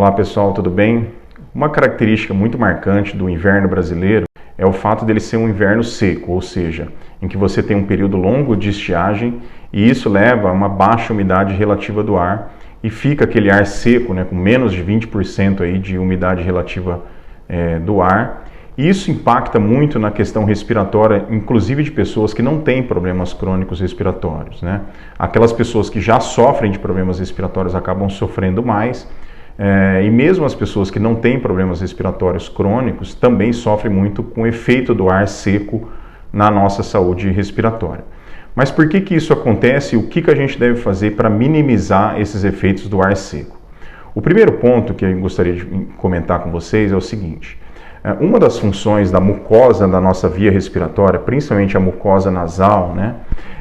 Olá pessoal, tudo bem? Uma característica muito marcante do inverno brasileiro é o fato dele ser um inverno seco, ou seja, em que você tem um período longo de estiagem e isso leva a uma baixa umidade relativa do ar e fica aquele ar seco, né, com menos de 20% aí de umidade relativa do ar. E isso impacta muito na questão respiratória, inclusive de pessoas que não têm problemas crônicos respiratórios, né? Aquelas pessoas que já sofrem de problemas respiratórios acabam sofrendo mais. E mesmo as pessoas que não têm problemas respiratórios crônicos também sofrem muito com o efeito do ar seco na nossa saúde respiratória. Mas por que isso acontece e o que a gente deve fazer para minimizar esses efeitos do ar seco? O primeiro ponto que eu gostaria de comentar com vocês é o seguinte: uma das funções da mucosa da nossa via respiratória, principalmente a mucosa nasal, né,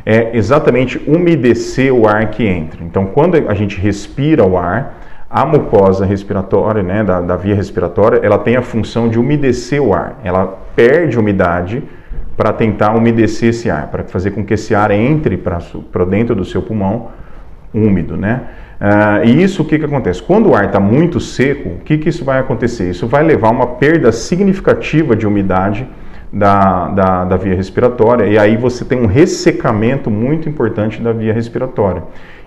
é exatamente umedecer o ar que entra. Então, quando a gente respira o ar, a mucosa respiratória, né, da via respiratória, ela tem a função de umedecer o ar. Ela perde umidade para tentar umedecer esse ar, para fazer com que esse ar entre para dentro do seu pulmão úmido, né? E isso, o que acontece? Quando o ar está muito seco, o que isso vai acontecer? Isso vai levar a uma perda significativa de umidade da via respiratória, e aí você tem um ressecamento muito importante da via respiratória.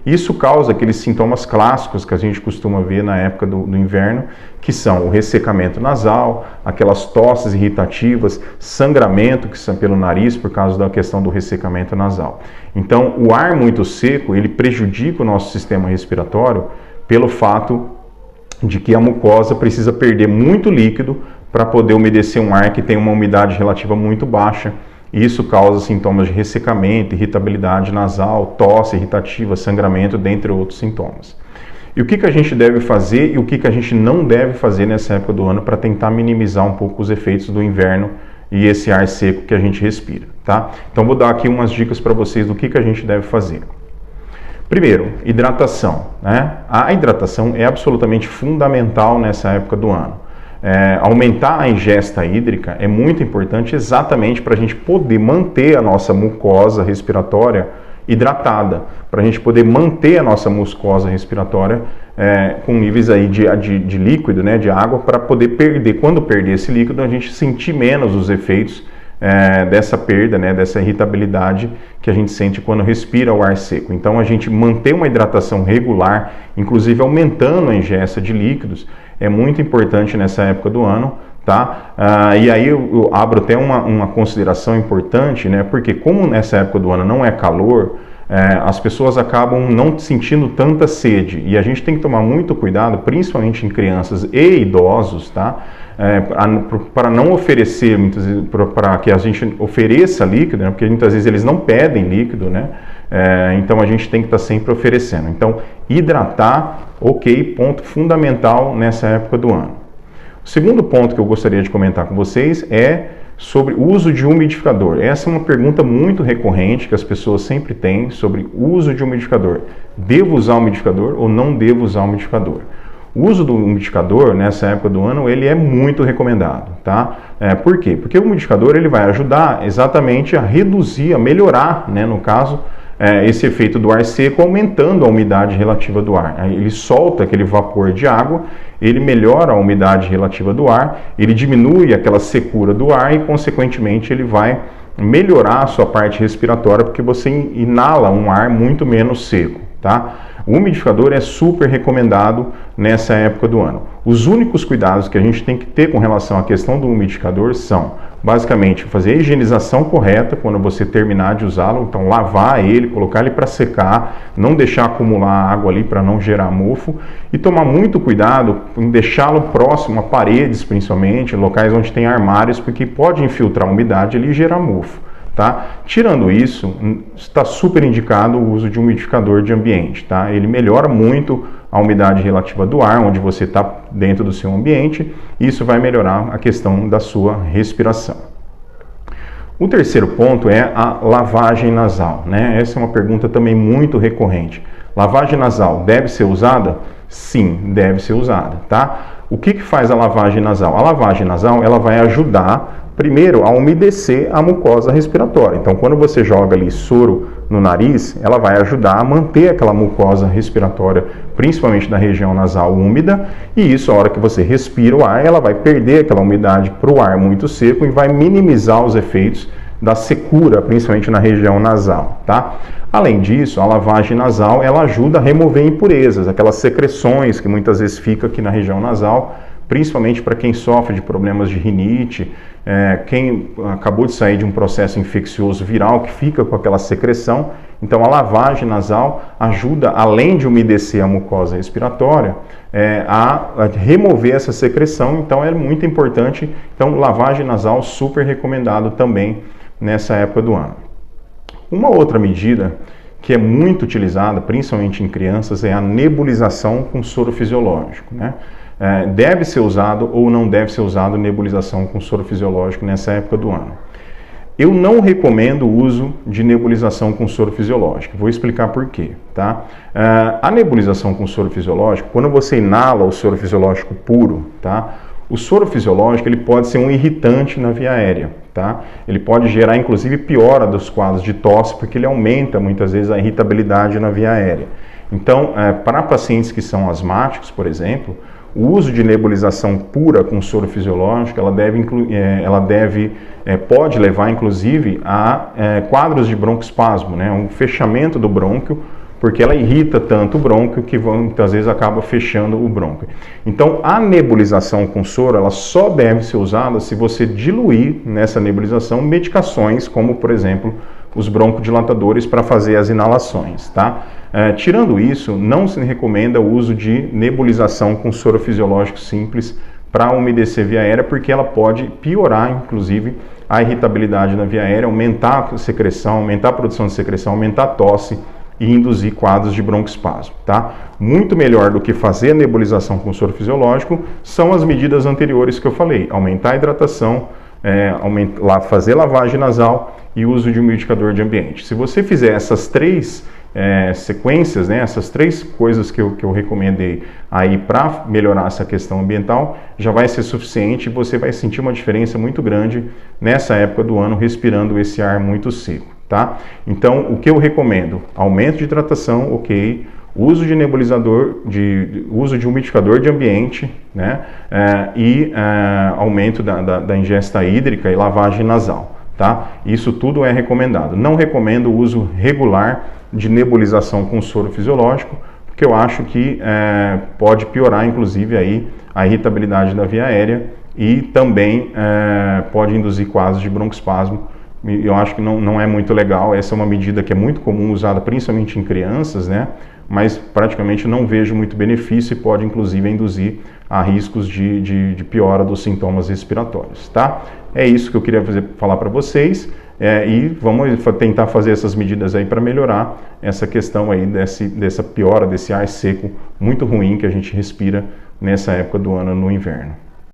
Isso causa aqueles sintomas clássicos que a gente costuma ver na época do inverno, que são o ressecamento nasal, aquelas tosses irritativas, sangramento que são pelo nariz por causa da questão do ressecamento nasal. Então, o ar muito seco, ele prejudica o nosso sistema respiratório pelo fato de que a mucosa precisa perder muito líquido para poder umedecer um ar que tem uma umidade relativa muito baixa. Isso causa sintomas de ressecamento, irritabilidade nasal, tosse irritativa, sangramento, dentre outros sintomas. E o que a gente deve fazer e o que a gente não deve fazer nessa época do ano para tentar minimizar um pouco os efeitos do inverno e esse ar seco que a gente respira, tá? Então vou dar aqui umas dicas para vocês do que a gente deve fazer. Primeiro, hidratação, né? A hidratação é absolutamente fundamental nessa época do ano. Aumentar a ingesta hídrica é muito importante exatamente para a gente poder manter a nossa mucosa respiratória hidratada, para a gente poder manter a nossa mucosa respiratória com níveis aí de líquido, né, de água, para poder perder, quando perder esse líquido, a gente sentir menos os efeitos dessa perda, né, dessa irritabilidade que a gente sente quando respira o ar seco. Então a gente manter uma hidratação regular, inclusive aumentando a ingesta de líquidos, é muito importante nessa época do ano, tá? E aí eu abro até uma consideração importante, né? Porque como nessa época do ano não é calor, as pessoas acabam não sentindo tanta sede, e a gente tem que tomar muito cuidado, principalmente em crianças e idosos, tá? Para não oferecer, para que a gente ofereça líquido, né? Porque muitas vezes eles não pedem líquido, né? Então a gente tem que estar sempre oferecendo. Então, hidratar, ok, ponto fundamental nessa época do ano. O segundo ponto que eu gostaria de comentar com vocês é sobre o uso de umidificador. Essa é uma pergunta muito recorrente que as pessoas sempre têm sobre o uso de umidificador. Devo usar umidificador ou não devo usar umidificador? O uso do umidificador nessa época do ano ele é muito recomendado, tá? Por quê? Porque o umidificador ele vai ajudar exatamente a reduzir, a melhorar, né, no caso, esse efeito do ar seco, aumentando a umidade relativa do ar. Ele solta aquele vapor de água, ele melhora a umidade relativa do ar, ele diminui aquela secura do ar e, consequentemente, ele vai melhorar a sua parte respiratória, porque você inala um ar muito menos seco, tá? O umidificador é super recomendado nessa época do ano. Os únicos cuidados que a gente tem que ter com relação à questão do umidificador são, basicamente, fazer a higienização correta quando você terminar de usá-lo, então lavar ele, colocar ele para secar, não deixar acumular água ali para não gerar mofo, e tomar muito cuidado em deixá-lo próximo a paredes, principalmente, locais onde tem armários, porque pode infiltrar umidade ali e gerar mofo. Tá? Tirando isso, está super indicado o uso de um umidificador de ambiente. Tá? Ele melhora muito a umidade relativa do ar, onde você está dentro do seu ambiente, e isso vai melhorar a questão da sua respiração. O terceiro ponto é a lavagem nasal, né? Essa é uma pergunta também muito recorrente. Lavagem nasal deve ser usada? Sim, deve ser usada. Tá? O que faz a lavagem nasal? A lavagem nasal ela vai ajudar primeiro a umedecer a mucosa respiratória. Então, quando você joga ali soro no nariz, ela vai ajudar a manter aquela mucosa respiratória, principalmente da região nasal úmida, e isso, a hora que você respira o ar, ela vai perder aquela umidade para o ar muito seco e vai minimizar os efeitos da secura, principalmente na região nasal, tá? Além disso, a lavagem nasal, ela ajuda a remover impurezas, aquelas secreções que muitas vezes ficam aqui na região nasal, principalmente para quem sofre de problemas de rinite, quem acabou de sair de um processo infeccioso viral que fica com aquela secreção. Então a lavagem nasal ajuda, além de umedecer a mucosa respiratória, a remover essa secreção, então é muito importante. Então lavagem nasal super recomendado também nessa época do ano. Uma outra medida que é muito utilizada, principalmente em crianças, é a nebulização com soro fisiológico, né? Deve ser usado ou não deve ser usado nebulização com soro fisiológico nessa época do ano. Eu não recomendo o uso de nebulização com soro fisiológico. Vou explicar por quê, tá? A nebulização com soro fisiológico, quando você inala o soro fisiológico puro, tá? O soro fisiológico ele pode ser um irritante na via aérea, tá? Ele pode gerar inclusive piora dos quadros de tosse, porque ele aumenta muitas vezes a irritabilidade na via aérea. Então, para pacientes que são asmáticos, por exemplo, o uso de nebulização pura com soro fisiológico, pode levar inclusive a quadros de broncoespasmo, né? Um fechamento do brônquio, porque ela irrita tanto o brônquio que muitas vezes acaba fechando o brônquio. Então, a nebulização com soro, ela só deve ser usada se você diluir nessa nebulização medicações, como por exemplo, os broncodilatadores para fazer as inalações, tá? Tirando isso, não se recomenda o uso de nebulização com soro fisiológico simples para umedecer a via aérea, porque ela pode piorar, inclusive, a irritabilidade na via aérea, aumentar a secreção, aumentar a produção de secreção, aumentar a tosse e induzir quadros de broncoespasmo, tá? Muito melhor do que fazer a nebulização com soro fisiológico são as medidas anteriores que eu falei: aumentar a hidratação, fazer lavagem nasal e uso de umidificador de ambiente. Se você fizer essas três sequências, né, essas três coisas que eu recomendei aí para melhorar essa questão ambiental, já vai ser suficiente e você vai sentir uma diferença muito grande nessa época do ano respirando esse ar muito seco, tá? Então, o que eu recomendo? Aumento de hidratação, ok. Uso de nebulizador, uso de umidificador de ambiente, né? Aumento da ingesta hídrica e lavagem nasal, tá? Isso tudo é recomendado. Não recomendo o uso regular de nebulização com soro fisiológico, porque eu acho que pode piorar, inclusive, aí a irritabilidade da via aérea e também pode induzir quadros de broncoespasmo. Eu acho que não é muito legal. Essa é uma medida que é muito comum, usada principalmente em crianças, né? Mas praticamente não vejo muito benefício e pode inclusive induzir a riscos de piora dos sintomas respiratórios, tá? É isso que eu queria falar para vocês e vamos tentar fazer essas medidas aí para melhorar essa questão aí dessa piora desse ar seco muito ruim que a gente respira nessa época do ano no inverno.